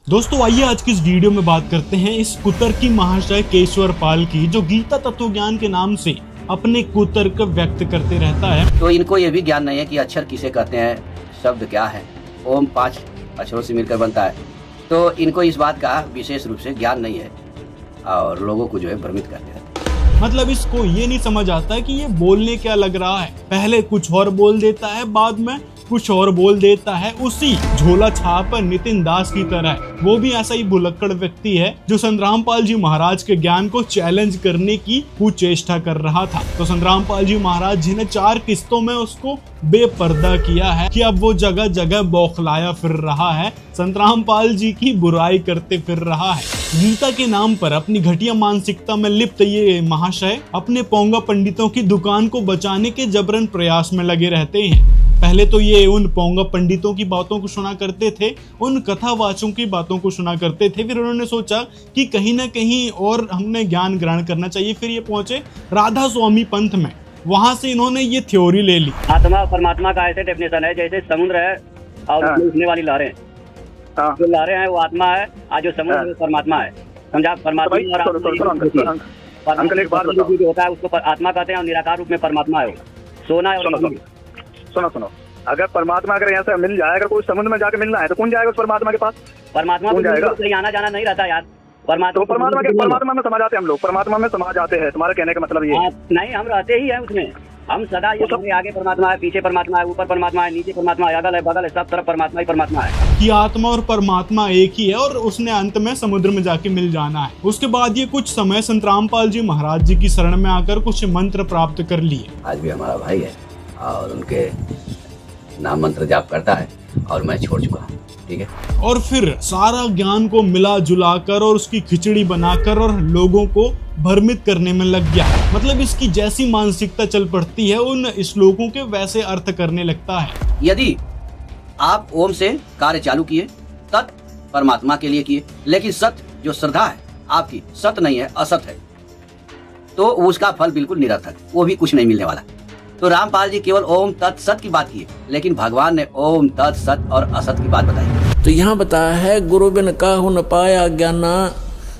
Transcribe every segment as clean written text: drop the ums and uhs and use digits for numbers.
दोस्तों आइए आज की इस वीडियो में बात करते हैं इस कुतर्की महाशय केशवर पाल की, जो गीता तत्वज्ञान के नाम से अपने कुतर्क व्यक्त करते रहता है। तो इनको ये भी ज्ञान नहीं है कि अक्षर किसे कहते हैं, शब्द क्या है। ओम 5 अक्षरों से मिलकर बनता है, तो इनको इस बात का विशेष रूप से ज्ञान नहीं है और लोगों को जो है भ्रमित करते हैं। मतलब इसको ये नहीं समझ आता कि ये बोलने क्या लग रहा है। पहले कुछ और बोल देता है, बाद में कुछ और बोल देता है। उसी झोला छाप नितिन दास की तरह वो भी ऐसा ही भुलक्कड़ व्यक्ति है जो संतरामपाल जी महाराज के ज्ञान को चैलेंज करने की कुचेष्टा कर रहा था। तो संतरामपाल जी महाराज जी ने 4 किस्तों में उसको बेपर्दा किया है कि अब वो जगह जगह बौखलाया फिर रहा है, संतरामपाल जी की बुराई करते फिर रहा है। गीता के नाम पर अपनी घटिया मानसिकता में लिप्त ये महाशय अपने पोंगा पंडितों की दुकान को बचाने के जबरन प्रयास में लगे रहते हैं। पहले तो ये उन पोंगा पंडितों की बातों को सुना करते थे, उन कथावाचकों की बातों को सुना करते थे। फिर उन्होंने सोचा कि कहीं ना कहीं और हमने ज्ञान ग्रहण करना चाहिए। फिर ये पहुंचे राधा स्वामी पंथ में, वहां से इन्होंने ये थ्योरी ले ली। आत्मा परमात्मा का ऐसे डेफिनेशन है जैसे समुद्र है और उठने वाली लहरें, जो लहरें हैं वो आत्मा है, आज जो समुद्र है परमात्मा है। समझा? परमात्मा और अंकल एक बात जो होता है उसको आत्मा कहते हैं और निराकार रूप में परमात्मा है। सोना है। सुनो, अगर परमात्मा अगर यहाँ से मिल जाए, अगर कोई समुद्र में जाके मिलना है तो कौन जाएगा उस परमात्मा के पास? परमात्मा को कहीं आना जाना नहीं रहता यार। परमात्मा में समा जाते हैं हम लोग, परमात्मा में समा जाते हैं। तुम्हारे कहने का मतलब ये नहीं, हम रहते ही हैं उसमें। हम सदा ये सब आगे परमात्मा है, पीछे परमात्मा है, ऊपर परमात्मा है, नीचे परमात्मा है, अगल है बगल है, सब तरफ परमात्मा ही परमात्मा है। कि आत्मा और परमात्मा एक ही है और उसने अंत में समुद्र में जाके मिल जाना है। उसके बाद ये कुछ समय संतरामपाल जी महाराज जी की शरण में आकर कुछ मंत्र प्राप्त कर लिए। आज भी हमारा भाई है और उनके नाम मंत्र जाप करता है और मैं छोड़ चुका हूँ, ठीक है। और फिर सारा ज्ञान को मिला जुला कर और उसकी खिचड़ी बनाकर और लोगों को भ्रमित करने में लग गया। मतलब इसकी जैसी मानसिकता चल पड़ती है, उन श्लोकों के वैसे अर्थ करने लगता है। यदि आप ओम से कार्य चालू किए, तत् परमात्मा के लिए किए, लेकिन सत जो श्रद्धा है आपकी सत नहीं है, असत है, तो उसका फल बिल्कुल निरर्थक, वो भी कुछ नहीं मिलने वाला। तो रामपाल जी केवल ओम तत् सत की बात की है, लेकिन भगवान ने ओम तत् सत और असत की बात बताई। तो यहाँ बताया है गुरु बिन काहू न पाया ज्ञाना,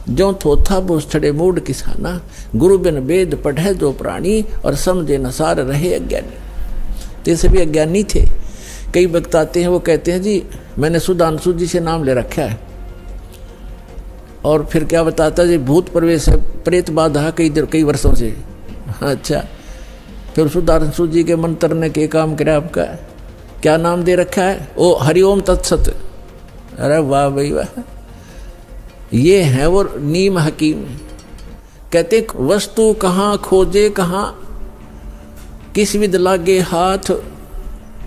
जो थोथा बुछड़े मूड किसाना, गुरु बिन वेद पढ़े जो प्राणी, और समझे न सार रहे अज्ञानी। तो ये सभी अज्ञानी थे। कई वक्त आते हैं वो कहते हैं जी मैंने सुधांशु जी से नाम ले रखा है, और फिर क्या बताता है जी भूत प्रवेश है, प्रेत बाधा कई वर्षों से। अच्छा, फिर सुधांशु जी के मंत्र ने क्या काम करा आपका? क्या नाम दे रखा है? ओ हरिओम तत्सत। अरे वाह भाई वाह, ये है वो नीम हकीम। कहते वस्तु कहाँ खोजे कहाँ, किस विद लागे हाथ,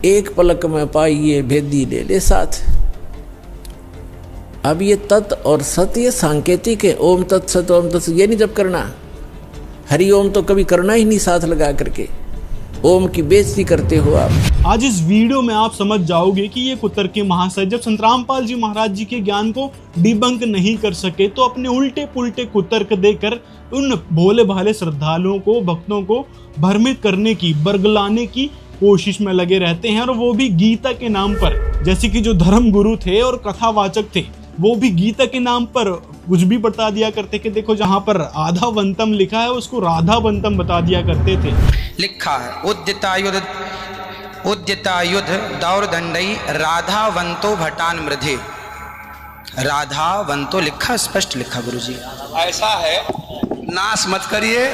एक पलक में पाइए भेदी ले ले साथ। अब ये तत् और सत ये सांकेतिक है। ओम तत्सत ओम तत्सत ये नहीं जब करना, हरिओम तो कभी करना ही नहीं साथ लगा करके। ओम की बेइज्जती करते हो आप। आज इस वीडियो में आप समझ जाओगे कि ये कुतर्की महाशय जब संतरामपाल जी महाराज जी के ज्ञान को डिबंक नहीं कर सके, तो अपने उल्टे पुल्टे कुतर्क देकर उन भोले भाले श्रद्धालुओं को, भक्तों को भ्रमित करने की, बरगलाने की कोशिश में लगे रहते हैं। और वो भी गीता के नाम पर। जैसे कि जो धर्म गुरु थे और कथावाचक थे, वो भी गीता के नाम पर कुछ भी बता दिया करते कि देखो जहाँ पर आधावंतम लिखा है उसको राधावंतम बता दिया करते थे। लिखा है उद्यतायुध दौरदंडई राधावंतो भटान मृधे। राधावंतो लिखा, स्पष्ट लिखा गुरुजी। ऐसा है, नाश मत करिए।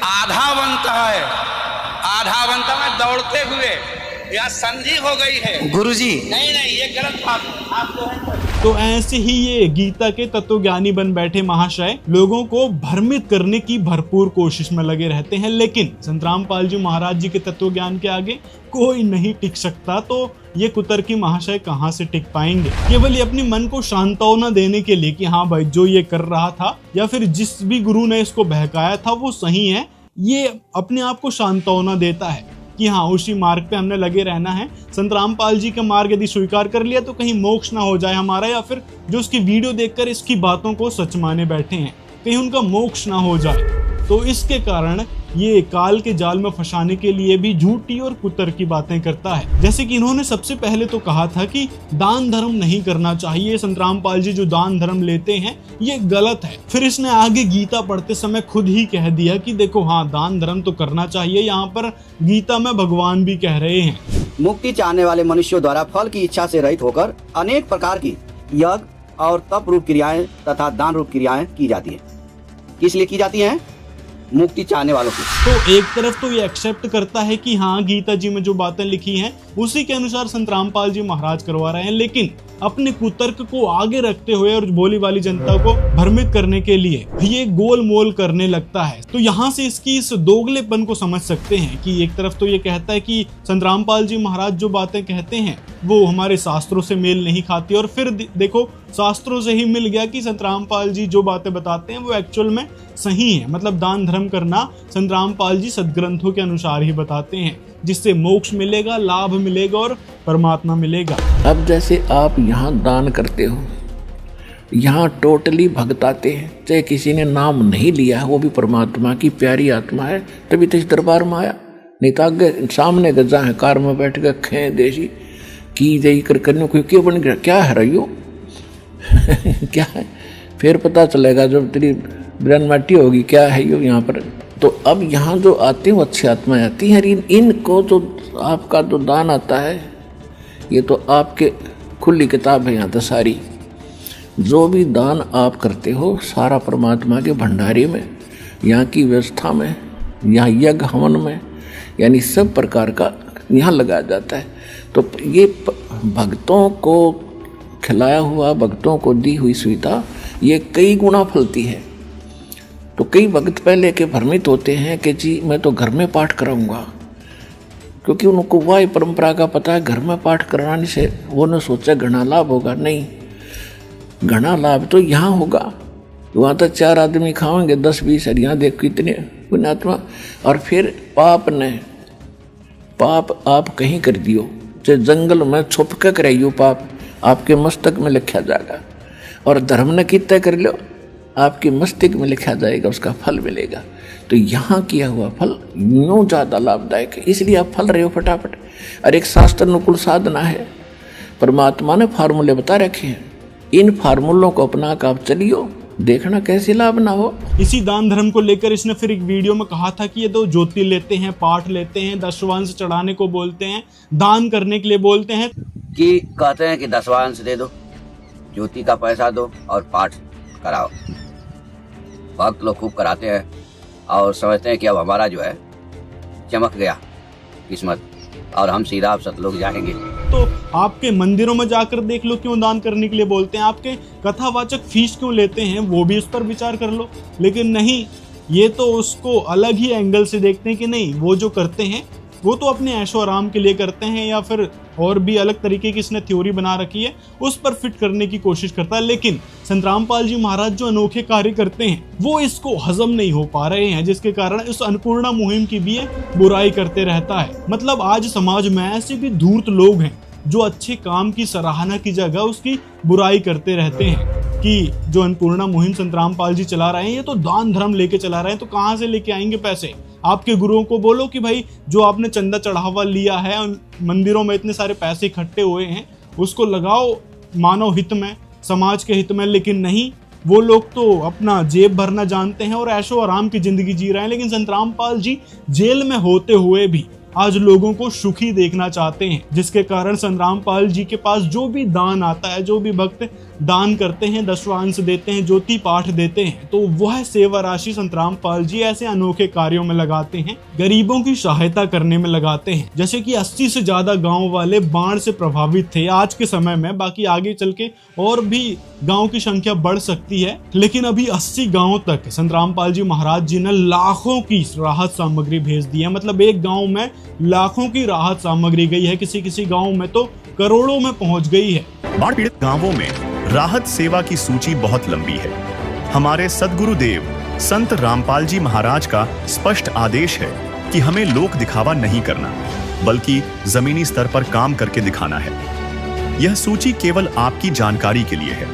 आधावंत है, आधावंत में दौड़ते हुए या संधि हो गई है गुरुजी। नहीं, ये गलत बात आप जो है। तो ऐसे ही ये गीता के तत्वज्ञानी बन बैठे महाशय लोगों को भ्रमित करने की भरपूर कोशिश में लगे रहते हैं। लेकिन संतरामपाल जी महाराज जी के तत्वज्ञान के आगे कोई नहीं टिक सकता। तो ये कुतर्की महाशय कहाँ से टिक पाएंगे? केवल ये अपने मन को सांत्वना देने के लिए कि हाँ भाई जो ये कर रहा था या फिर जिस भी गुरु ने इसको बहकाया था वो सही है, ये अपने आप को सांत्वना देता है कि हाँ उसी मार्ग पे हमने लगे रहना है। संतरामपाल जी का मार्ग यदि स्वीकार कर लिया तो कहीं मोक्ष ना हो जाए हमारा, या फिर जो उसकी वीडियो देखकर इसकी बातों को सच माने बैठे हैं कहीं उनका मोक्ष ना हो जाए। तो इसके कारण ये काल के जाल में फंसाने के लिए भी झूठी और कुतर की बातें करता है। जैसे कि इन्होंने सबसे पहले तो कहा था कि दान धर्म नहीं करना चाहिए, संत रामपाल जी जो दान धर्म लेते हैं ये गलत है। फिर इसने आगे गीता पढ़ते समय खुद ही कह दिया कि देखो हाँ, दान धर्म तो करना चाहिए, यहाँ पर गीता में भगवान भी कह रहे हैं। मुक्ति चाहने वाले मनुष्यों द्वारा फल की इच्छा से रहित होकर अनेक प्रकार की यज्ञ और तप रूप क्रियाएं तथा दान रूप क्रियाएं की जाती है। किस लिए की जाती हैं? मुक्ति चाहने वालों की। तो एक तरफ तो ये एक्सेप्ट करता है कि हाँ, गीता जी में जो बातें लिखी हैं उसी के अनुसार संत रामपाल जी महाराज करवा रहे हैं, लेकिन अपने कुतर्क को आगे रखते हुए और भोली वाली जनता को भ्रमित करने के लिए ये गोल मोल करने लगता है। तो यहाँ से इसकी इस दोगलेपन को समझ सकते हैं कि एक तरफ तो ये कहता है कि संत रामपाल जी महाराज जो बातें कहते हैं वो हमारे शास्त्रों से मेल नहीं खाती, और फिर देखो शास्त्रों से ही मिल गया कि संत रामपाल जी जो बातें बताते हैं वो एक्चुअल में सही है। मतलब दान धर्म करना संत रामपाल जी सदग्रंथों के अनुसार ही बताते हैं, जिससे मोक्ष मिलेगा, लाभ मिलेगा और परमात्मा मिलेगा। अब जैसे आप यहाँ दान करते हो, यहाँ टोटली भगताते हैं, चाहे किसी ने नाम नहीं लिया है, वो भी परमात्मा की प्यारी आत्मा है, तभी तो इस दरबार में आया। नहीं तो आगे सामने गजा है, कार में बैठ के खे देशी की दई कर करने को क्यों बन गया, क्या है रही हो क्या है, फिर पता चलेगा जब तेरी ब्रेन माटी होगी क्या है यो यहाँ पर। तो अब यहाँ जो आते हैं वो अच्छी आत्माएं आती हैं, इनको जो आपका जो दान आता है ये तो आपके खुली किताब है यहाँ तो सारी। जो भी दान आप करते हो सारा परमात्मा के भंडारे में, यहाँ की व्यवस्था में, यहाँ यज्ञ हवन में, यानी सब प्रकार का यहाँ लगाया जाता है। तो ये भक्तों को खिलाया हुआ, भक्तों को दी हुई सुविधा ये कई गुना फलती है। तो कई भक्त पहले के भ्रमित होते हैं कि जी मैं तो घर में पाठ कराऊंगा, क्योंकि उनको वह परंपरा का पता है घर में पाठ कराने से वो न सोचा घना लाभ होगा। नहीं, घना लाभ तो यहाँ होगा, वहाँ तो 4 आदमी खाएंगे 10-20 हरियाँ देख कितने पुण्यात्मा। और फिर पाप आप कहीं कर दियो, चाहे जंगल में छुप के कराइयो, पाप आपके मस्तक में लिखा जाएगा, और धर्म ने कितना कर लो आपके मस्तिष्क में लिखा जाएगा, उसका फल मिलेगा। तो यहाँ किया हुआ फल यूँ ज़्यादा लाभदायक है, इसलिए आप फल रहे हो फटाफट। और एक शास्त्र अनुकूल साधना है, परमात्मा ने फार्मूले बता रखे हैं, इन फार्मूलों को अपना कर आप चलियो, देखना कैसे लाभ ना हो। इसी दान धर्म को लेकर इसने फिर एक वीडियो में कहा था कि ये तो ज्योति लेते हैं, पाठ लेते हैं, दशवांश चढ़ाने को बोलते हैं, दान करने के लिए बोलते हैं, कि कहते हैं कि दशवांश दे दो, ज्योति का पैसा दो और पाठ कराओ। भक्त लोग खूब कराते हैं और समझते हैं कि अब हमारा जो है चमक गया किस्मत और हम सीधा अब सतलोक जाएंगे। तो आपके मंदिरों में जाकर देख लो क्यों दान करने के लिए बोलते हैं, आपके कथावाचक फीस क्यों लेते हैं वो भी उस पर विचार कर लो। लेकिन नहीं, ये तो उसको अलग ही एंगल से देखते हैं कि नहीं, वो जो करते हैं वो तो अपने ऐशो आराम के लिए करते हैं, या फिर और भी अलग तरीके की इसने थ्योरी बना रखी है उस पर फिट करने की कोशिश करता है। लेकिन संत रामपाल जी महाराज जो अनोखे कार्य करते हैं वो इसको हजम नहीं हो पा रहे हैं, जिसके कारण इस अन्नपूर्णा मुहिम की भी बुराई करते रहता है। मतलब आज समाज में ऐसे भी धूर्त लोग हैं जो अच्छे काम की सराहना की जगह उसकी बुराई करते रहते हैं कि जो अन्नपूर्णा मुहिम संत रामपाल जी चला रहे हैं ये तो दान धर्म लेके चला रहे हैं, तो कहाँ से लेके आएंगे पैसे। आपके गुरुओं को बोलो कि भाई जो आपने चंदा चढ़ावा लिया है, मंदिरों में इतने सारे पैसे इकट्ठे हुए हैं, उसको लगाओ मानव हित में, समाज के हित में। लेकिन नहीं, वो लोग तो अपना जेब भरना जानते हैं और ऐशो आराम की जिंदगी जी रहे हैं। लेकिन संत रामपाल जी जेल में होते हुए भी आज लोगों को सुखी देखना चाहते हैं, जिसके कारण संत रामपाल जी के पास जो भी दान आता है, जो भी भक्त दान करते हैं, दशवांश देते हैं, ज्योति पाठ देते हैं, तो वह सेवा राशि संत रामपाल जी ऐसे अनोखे कार्यों में लगाते हैं, गरीबों की सहायता करने में लगाते हैं। जैसे कि 80 से ज्यादा गांव वाले बाढ़ से प्रभावित थे आज के समय में, बाकी आगे चल के और भी गांव की संख्या बढ़ सकती है, लेकिन अभी 80 गांव तक संत रामपाल जी महाराज जी ने लाखों की राहत सामग्री भेज दी है। मतलब एक गांव में लाखों की राहत सामग्री गई है, किसी किसी गांव में तो करोड़ों में पहुंच गई है। बाढ़ पीड़ित गांवों में राहत सेवा की सूची बहुत लंबी है। हमारे सद्गुरुदेव संत रामपाल जी महाराज का स्पष्ट आदेश है कि हमें लोक दिखावा नहीं करना, बल्कि जमीनी स्तर पर काम करके दिखाना है। यह सूची केवल आपकी जानकारी के लिए है।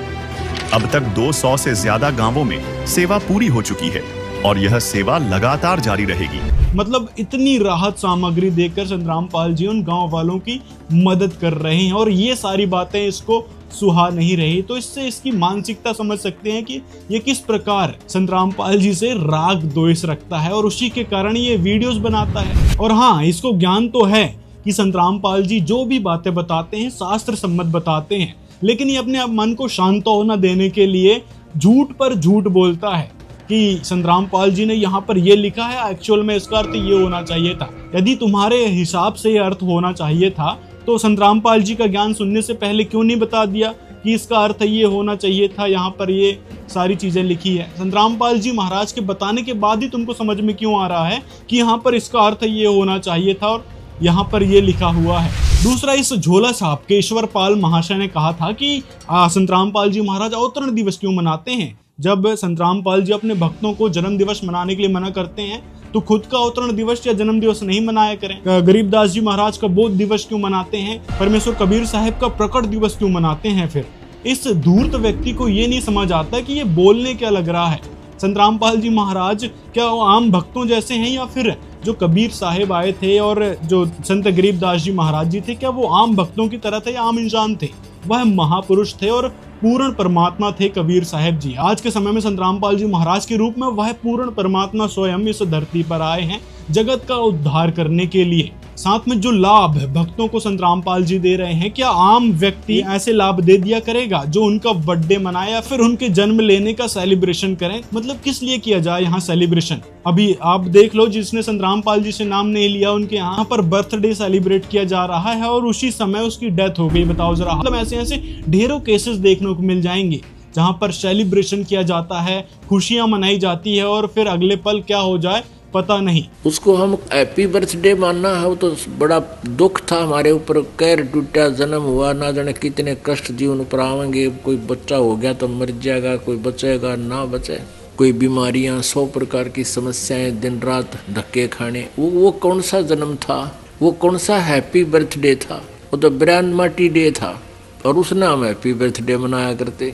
अब तक 200 से ज्यादा गांवों में सेवा पूरी हो चुकी है। और यह सेवा लगातार जारी रहेगी। मतलब इतनी राहत सामग्री देकर संत रामपाल जी उन गांव वालों की मदद कर रहे हैं और ये सारी बातें इसको सुहा नहीं रही। तो इससे इसकी मानसिकता समझ सकते हैं कि ये किस प्रकार संत रामपाल जी से राग द्वेष रखता है और उसी के कारण ये वीडियोस बनाता है। और हाँ, इसको ज्ञान तो है कि संत रामपाल जी जो भी बातें बताते हैं शास्त्र सम्मत बताते हैं, लेकिन ये अपने मन को शांत होना देने के लिए झूठ पर झूठ बोलता है कि संत रामपाल जी ने यहाँ पर ये लिखा है, एक्चुअल में इसका अर्थ ये होना चाहिए था। यदि तुम्हारे हिसाब से ये अर्थ होना चाहिए था तो संत रामपाल जी का ज्ञान सुनने से पहले क्यों नहीं बता दिया कि इसका अर्थ ये होना चाहिए था, यहाँ पर ये सारी चीजें लिखी है। संत रामपाल जी महाराज के बताने के बाद ही तुमको समझ में क्यों आ रहा है कि यहाँ पर इसका अर्थ ये होना चाहिए था और यहाँ पर ये लिखा हुआ है। दूसरा, इस झोला छाप केशवर पाल महाशय ने कहा था कि संत रामपाल जी महाराज अवतरण दिवस क्यों मनाते हैं। जब संत रामपाल जी अपने भक्तों को जन्म दिवस मनाने के लिए मना करते हैं तो खुद का अवतरण दिवस या जन्म दिवस नहीं मनाया करें। गरीबदास जी महाराज का बोध दिवस क्यों मनाते हैं, परमेश्वर कबीर साहब का प्रकट दिवस क्यों मनाते हैं। फिर इस धूर्त व्यक्ति को ये नहीं समझ आता कि ये बोलने क्या लग रहा है। संत रामपाल जी महाराज क्या वो आम भक्तों जैसे हैं या फिर जो कबीर साहब आए थे और जो संत गरीबदास जी महाराज जी थे, क्या वो आम भक्तों की तरह थे या आम इंसान थे। वह महापुरुष थे और पूर्ण परमात्मा थे कबीर साहब जी। आज के समय में संत रामपाल जी महाराज के रूप में वह पूर्ण परमात्मा स्वयं इस धरती पर आए हैं जगत का उद्धार करने के लिए। साथ में जो लाभ भक्तों को संत रामपाल जी दे रहे हैं, क्या आम व्यक्ति ऐसे लाभ दे दिया करेगा जो उनका बर्थडे मनाए या फिर उनके जन्म लेने का सेलिब्रेशन करें। मतलब किस लिए किया जाए यहाँ सेलिब्रेशन। अभी आप देख लो, जिसने संत रामपाल जी से नाम नहीं लिया उनके यहाँ पर बर्थडे सेलिब्रेट किया जा रहा है और उसी समय उसकी डेथ हो गई। बताओ जरा, मतलब ऐसे ऐसे ढेरों केसेस देखने को मिल जाएंगे जहाँ पर सेलिब्रेशन किया जाता है, खुशियां मनाई जाती है और फिर अगले पल क्या हो जाए पता नहीं। उसको हम हैप्पी बर्थडे मानना है, वो तो बड़ा दुख था हमारे ऊपर। कैर टूटा, जन्म हुआ, ना जाने कितने कष्ट जीवन पर आवेंगे। कोई बच्चा हो गया तो मर जाएगा, कोई बचेगा ना बचे, कोई बीमारियां, 100 प्रकार की समस्याएं, दिन रात धक्के खाने। वो कौन सा जन्म था, वो कौन सा हैप्पी बर्थडे था। वो तो ब्रांडमाटी डे था और उसने हम हैप्पी बर्थडे मनाया करते।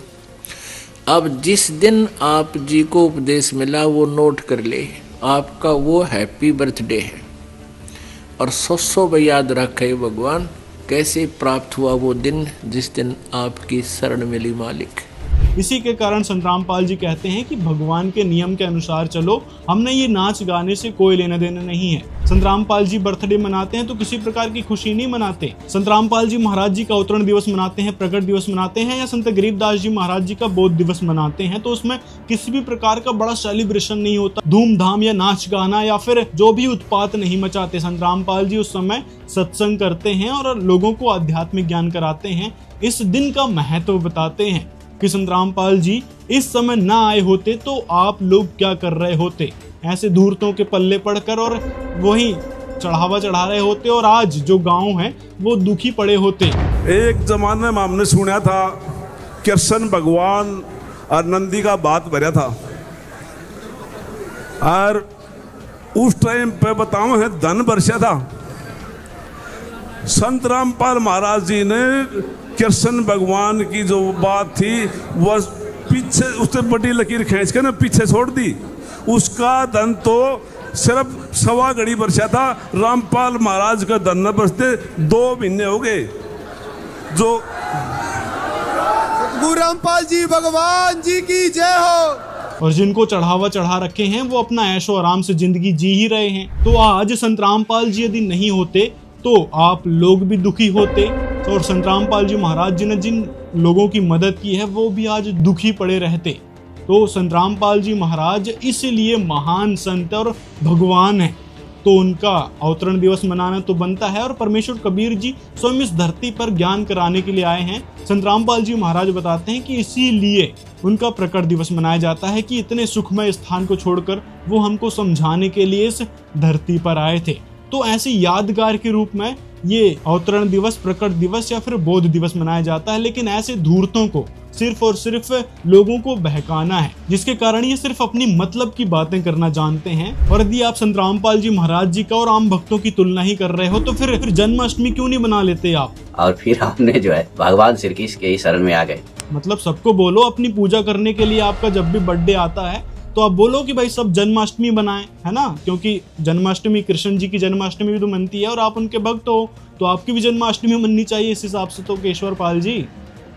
अब जिस दिन आप जी को उपदेश मिला वो नोट कर ले, आपका वो हैप्पी बर्थडे है। और 100 याद रखे भगवान कैसे प्राप्त हुआ वो दिन जिस दिन आपकी शरण मिली मालिक। इसी के कारण संत रामपाल जी कहते हैं कि भगवान के नियम के अनुसार चलो, हमने ये नाच गाने से कोई लेना देना नहीं है। संत रामपाल जी बर्थडे मनाते हैं तो किसी प्रकार की खुशी नहीं मनाते। संत रामपाल जी महाराज जी का अवतरण दिवस मनाते हैं, प्रकट दिवस मनाते हैं या संत गरीबदास जी महाराज जी का बोध दिवस मनाते हैं तो उसमें किसी भी प्रकार का बड़ा सेलिब्रेशन नहीं होता, धूमधाम या नाच गाना या फिर जो भी उत्पात नहीं मचाते। संत रामपाल जी उस समय सत्संग करते हैं और लोगों को आध्यात्मिक ज्ञान कराते हैं। इस दिन का महत्व बताते हैं कि संत रामपाल जी इस समय ना आए होते तो आप लोग क्या कर रहे होते, ऐसे धूर्तों के पल्ले पड़कर और वही चढ़ावा चढ़ा रहे होते और आज जो गांव है वो दुखी पड़े होते। एक जमाने में हमने सुना था कृष्ण भगवान और नंदी का बात भरा था और उस टाइम पे बताऊं है धन बरसा था। संत रामपाल महाराज जी ने कृष्ण भगवान की जो बात थी वह पीछे उससे बड़ी लकीर खींच के ना पीछे छोड़ दी। उसका धन तो सिर्फ 1.25 घड़ी बरसा था। रामपाल महाराज का धन न बरसते 2 महीने हो गए। जो गुरु रामपाल जी भगवान जी की जय हो। और जिनको चढ़ावा चढ़ा रखे हैं वो अपना ऐशो आराम से जिंदगी जी ही रहे हैं। तो आज संत रामपाल जी यदि नहीं होते तो आप लोग भी दुखी होते और संत रामपाल जी महाराज जी ने जिन लोगों की मदद की है वो भी आज दुखी पड़े रहते। तो संत रामपाल जी महाराज इसलिए महान संत और भगवान हैं, तो उनका अवतरण दिवस मनाना तो बनता है। और परमेश्वर कबीर जी स्वयं इस धरती पर ज्ञान कराने के लिए आए हैं। संत रामपाल जी महाराज बताते हैं कि इसीलिए उनका प्रकट दिवस मनाया जाता है कि इतने सुखमय स्थान को छोड़कर वो हमको समझाने के लिए इस धरती पर आए थे। तो ऐसे यादगार के रूप में ये अवतरण दिवस, प्रकट दिवस या फिर बोध दिवस मनाया जाता है। लेकिन ऐसे धूर्तों को सिर्फ और सिर्फ लोगों को बहकाना है, जिसके कारण ये सिर्फ अपनी मतलब की बातें करना जानते हैं। और यदि आप संत रामपाल जी महाराज जी का और आम भक्तों की तुलना ही कर रहे हो तो फिर जन्माष्टमी क्यों नहीं बना लेते आप। और फिर आपने जो है भगवान श्री कृष्ण के ही शरण में आ गए। मतलब सबको बोलो अपनी पूजा करने के लिए। आपका जब भी बर्थडे आता है तो आप बोलो कि भाई सब जन्माष्टमी बनाएं, है ना, क्योंकि जन्माष्टमी कृष्ण जी की जन्माष्टमी भी तो मनती है और आप उनके भक्त हो, तो आपकी भी जन्माष्टमी मननी चाहिए इस हिसाब से। तो केशवर पाल जी,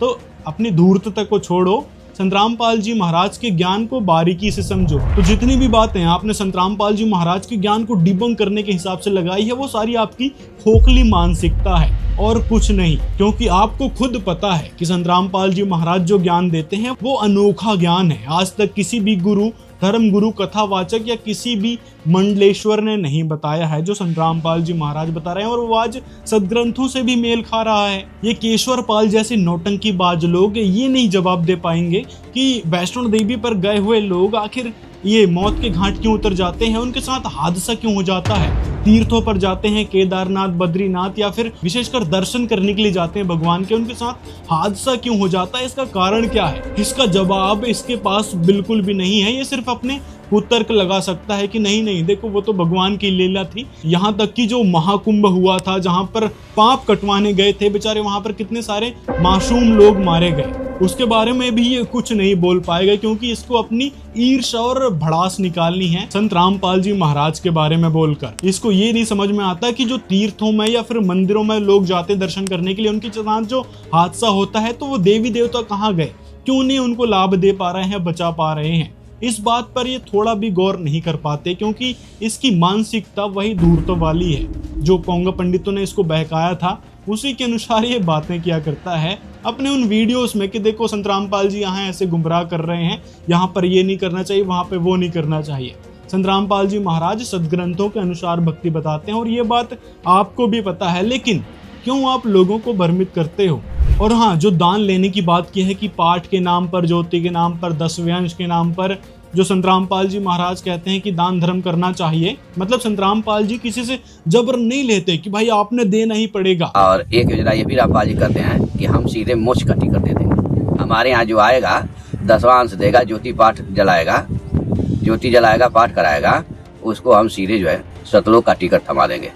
तो अपनी धूर्तता को छोड़ो, संतरामपाल जी महाराज के ज्ञान को बारीकी से समझो। तो जितनी भी बातें आपने संतरामपाल जी महाराज के ज्ञान को डिबंक करने के हिसाब से लगाई है, वो सारी आपकी खोखली मानसिकता है और कुछ नहीं, क्योंकि आपको खुद पता है कि संतरामपाल जी महाराज जो ज्ञान देते हैं वो अनोखा ज्ञान है। आज तक किसी भी गुरु, धर्म गुरु, कथावाचक या किसी भी मंडलेश्वर ने नहीं बताया है जो संतरामपाल जी महाराज बता रहे हैं, और वो आज सदग्रंथों से भी मेल खा रहा है। ये केशवर पाल जैसे नौटंकीबाज लोग ये नहीं जवाब दे पाएंगे कि वैष्णो देवी पर गए हुए लोग आखिर ये मौत के घाट क्यों उतर जाते हैं, उनके साथ हादसा क्यों हो जाता है। तीर्थों पर जाते हैं, केदारनाथ, बद्रीनाथ, या फिर विशेषकर दर्शन करने के लिए जाते हैं भगवान के, उनके साथ हादसा क्यों हो जाता है, इसका कारण क्या है? इसका जवाब इसके पास बिल्कुल भी नहीं है। ये सिर्फ अपने कुतर्क लगा सकता है कि नहीं नहीं देखो वो तो भगवान की लीला थी। यहाँ तक कि जो महाकुंभ हुआ था, जहाँ पर पाप कटवाने गए थे बेचारे, वहां पर कितने सारे मासूम लोग मारे गए, उसके बारे में भी ये कुछ नहीं बोल पाएगा, क्योंकि इसको अपनी ईर्ष्या और भड़ास निकालनी है संत रामपाल जी महाराज के बारे में बोलकर। इसको ये नहीं समझ में आता कि जो तीर्थों में या फिर मंदिरों में लोग जाते दर्शन करने के लिए, उनके साथ जो हादसा होता है तो वो देवी देवता कहाँ गए, क्यों नहीं उनको लाभ दे पा रहे हैं, बचा पा रहे हैं। इस बात पर ये थोड़ा भी गौर नहीं कर पाते, क्योंकि इसकी मानसिकता वही धूर्त वाली है जो पोंगा पंडितों ने इसको बहकाया था, उसी के अनुसार ये बातें किया करता है अपने उन वीडियोस में कि देखो संत रामपाल जी यहाँ ऐसे गुमराह कर रहे हैं, यहाँ पर ये नहीं करना चाहिए, वहां पे वो नहीं करना चाहिए। संत रामपाल जी महाराज सदग्रंथों के अनुसार भक्ति बताते हैं और ये बात आपको भी पता है, लेकिन क्यों आप लोगों को भ्रमित करते हो। और हाँ, जो दान लेने की बात की है कि पाठ के नाम पर, ज्योति के नाम पर, 10वें अंश के नाम पर, जो संत रामपाल जी महाराज कहते हैं कि दान धर्म करना चाहिए, मतलब संत रामपाल जी किसी से जबर नहीं लेते कि भाई आपने देना ही पड़ेगा। और एक योजना ये भी रामपाल जी करते हैं कि हम सीधे मोक्ष का टिकट दे देंगे। हमारे यहाँ जो आएगा 10वां अंश देगा, ज्योति पाठ जलाएगा, ज्योति जलाएगा, पाठ कराएगा, उसको हम सीधे जो है सतलोक का टिकट थमा देंगे।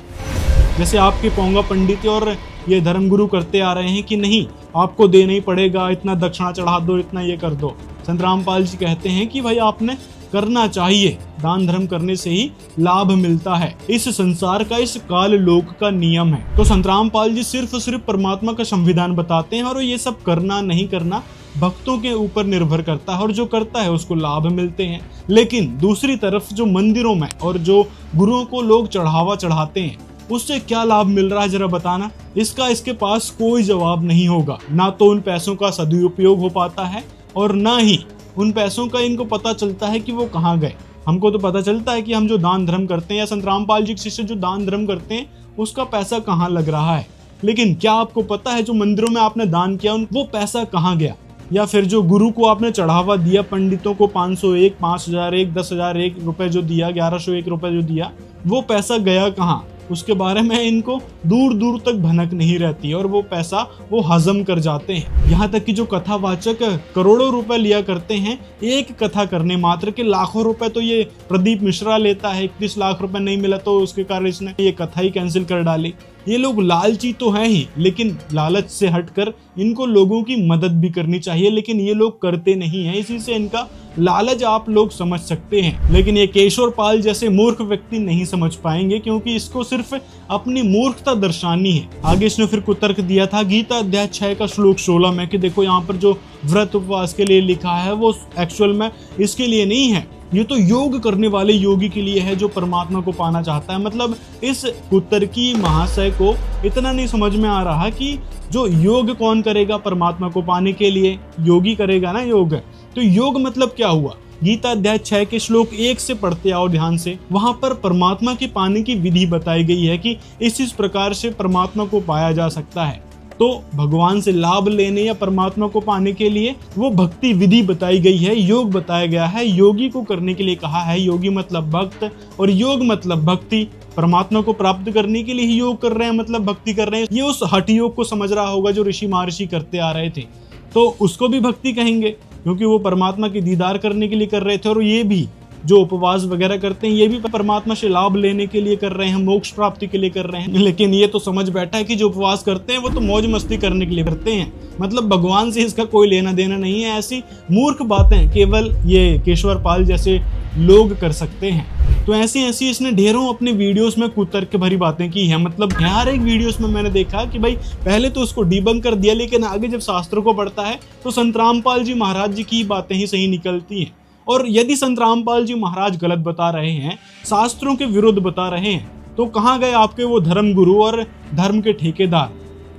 जैसे आपके पोंगा पंडित और ये धर्मगुरु करते आ रहे हैं कि नहीं आपको देना ही पड़ेगा, इतना दक्षिणा चढ़ा दो, इतना ये कर दो। संत रामपाल जी कहते हैं कि भाई आपने करना चाहिए, दान धर्म करने से ही लाभ मिलता है, इस संसार का, इस काल लोक का नियम है। तो संत रामपाल जी सिर्फ परमात्मा का संविधान बताते हैं और ये सब करना नहीं करना भक्तों के ऊपर निर्भर करता है, और जो करता है उसको लाभ मिलते हैं। लेकिन दूसरी तरफ जो मंदिरों में और जो गुरुओं को लोग चढ़ावा चढ़ाते हैं, उससे क्या लाभ मिल रहा है जरा बताना। इसका इसके पास कोई जवाब नहीं होगा। ना तो उन पैसों का सदुपयोग हो पाता है और ना ही उन पैसों का इनको पता चलता है कि वो कहाँ गए। हमको तो पता चलता है कि हम जो दान धर्म करते हैं या संत रामपाल जी के शिष्य जो दान धर्म करते हैं उसका पैसा कहाँ लग रहा है, लेकिन क्या आपको पता है जो मंदिरों में आपने दान किया वो पैसा कहाँ गया? या फिर जो गुरु को आपने चढ़ावा दिया, पंडितों को 501, 5001, 10,001 रुपए जो दिया, 1101 रुपए जो दिया, वो पैसा गया कहाँ? उसके बारे में इनको दूर दूर तक भनक नहीं रहती और वो पैसा वो हजम कर जाते हैं। यहाँ तक कि जो कथावाचक करोड़ों रुपए लिया करते हैं एक कथा करने मात्र के, लाखों रुपए तो ये प्रदीप मिश्रा लेता है, 31 लाख रुपए नहीं मिला तो उसके कारण इसने ये कथा ही कैंसिल कर डाली। ये लोग लालची तो हैं ही, लेकिन लालच से हटकर इनको लोगों की मदद भी करनी चाहिए, लेकिन ये लोग करते नहीं हैं, इसी से इनका लालच आप लोग समझ सकते हैं। लेकिन ये केशवर पाल जैसे मूर्ख व्यक्ति नहीं समझ पाएंगे, क्योंकि इसको सिर्फ अपनी मूर्खता दर्शानी है। आगे इसने फिर कुतर्क दिया था गीता अध्याय 6 का श्लोक 16 में कि देखो यहाँ पर जो व्रत उपवास के लिए लिखा है वो एक्चुअल में इसके लिए नहीं है, ये तो योग करने वाले योगी के लिए है जो परमात्मा को पाना चाहता है। मतलब इस कुतर्की महाशय को इतना नहीं समझ में आ रहा कि जो योग कौन करेगा परमात्मा को पाने के लिए, योगी करेगा ना योग। तो योग मतलब क्या हुआ? गीता अध्याय 6 के श्लोक 1 से पढ़ते आओ ध्यान से, वहां पर परमात्मा के पाने की विधि बताई गई है कि इस प्रकार से परमात्मा को पाया जा सकता है। तो भगवान से लाभ लेने या परमात्मा को पाने के लिए वो भक्ति विधि बताई गई है, योग बताया गया है, योगी को करने के लिए कहा है। योगी मतलब भक्त और योग मतलब भक्ति। परमात्मा को प्राप्त करने के लिए ही योग कर रहे हैं, मतलब भक्ति कर रहे हैं। ये उस हठ योग को समझ रहा होगा जो ऋषि महर्षि करते आ रहे थे, तो उसको भी भक्ति कहेंगे क्योंकि वो परमात्मा की दीदार करने के लिए कर रहे थे। और ये भी जो उपवास वगैरह करते हैं ये भी परमात्मा से लाभ लेने के लिए कर रहे हैं, मोक्ष प्राप्ति के लिए कर रहे हैं। लेकिन ये तो समझ बैठा है कि जो उपवास करते हैं वो तो मौज मस्ती करने के लिए करते हैं, मतलब भगवान से इसका कोई लेना देना नहीं है। ऐसी मूर्ख बातें केवल ये केशवर पाल जैसे लोग कर सकते हैं। तो ऐसी इसने ढेरों अपने वीडियोस में कुतर्क भरी बातें की हैं। मतलब हर एक वीडियोस में मैंने देखा कि भाई पहले तो उसको डिबंक कर दिया, लेकिन आगे जब शास्त्रों को पढ़ता है तो संत रामपाल जी महाराज जी की बातें ही सही निकलती हैं। और यदि संत रामपाल जी महाराज गलत बता रहे हैं, शास्त्रों के विरुद्ध बता रहे हैं, तो कहाँ गए आपके वो धर्म गुरु और धर्म के ठेकेदार?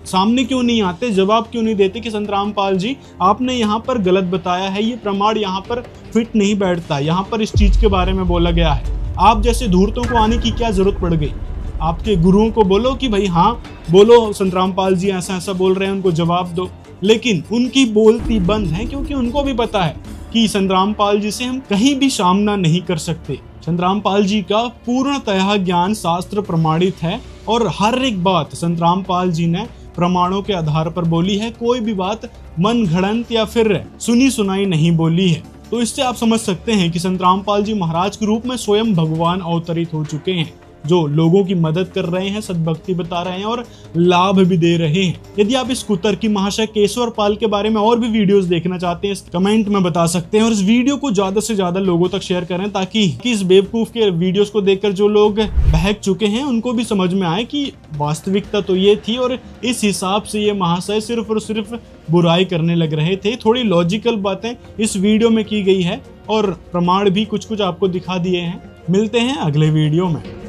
सामने क्यों नहीं आते, जवाब क्यों नहीं देते कि संत रामपाल जी आपने यहाँ पर गलत बताया है, ये प्रमाण यहाँ पर फिट नहीं बैठता, यहाँ पर इस चीज के बारे में बोला गया है। आप जैसे धूर्तों को आने की क्या जरूरत पड़ गई? आपके गुरुओं को बोलो कि भाई हाँ बोलो, संत रामपाल जी ऐसा ऐसा बोल रहे हैं, उनको जवाब दो। लेकिन उनकी बोलती बंद है, क्योंकि उनको भी पता है कि संत रामपाल जी से हम कहीं भी सामना नहीं कर सकते। संत रामपाल जी का पूर्णतः ज्ञान शास्त्र प्रमाणित है और हर एक बात संत रामपाल जी ने प्रमाणों के आधार पर बोली है। कोई भी बात मन घड़ंत या फिर सुनी सुनाई नहीं बोली है। तो इससे आप समझ सकते हैं कि संत रामपाल जी महाराज के रूप में स्वयं भगवान अवतरित हो चुके हैं, जो लोगों की मदद कर रहे हैं, सद्भक्ति बता रहे हैं और लाभ भी दे रहे हैं। यदि आप इस कुतर्की महाशय केशवर पाल के बारे में और भी वीडियोस देखना चाहते हैं, कमेंट में बता सकते हैं। और इस वीडियो को ज्यादा से ज्यादा लोगों तक शेयर करें, ताकि इस बेवकूफ के वीडियोस को देखकर जो लोग बहक चुके हैं उनको भी समझ में आए कि वास्तविकता तो ये थी और इस हिसाब से ये महाशय सिर्फ और सिर्फ बुराई करने लग रहे थे। थोड़ी लॉजिकल बातें इस वीडियो में की गई है और प्रमाण भी कुछ कुछ आपको दिखा दिए हैं। मिलते हैं अगले वीडियो में।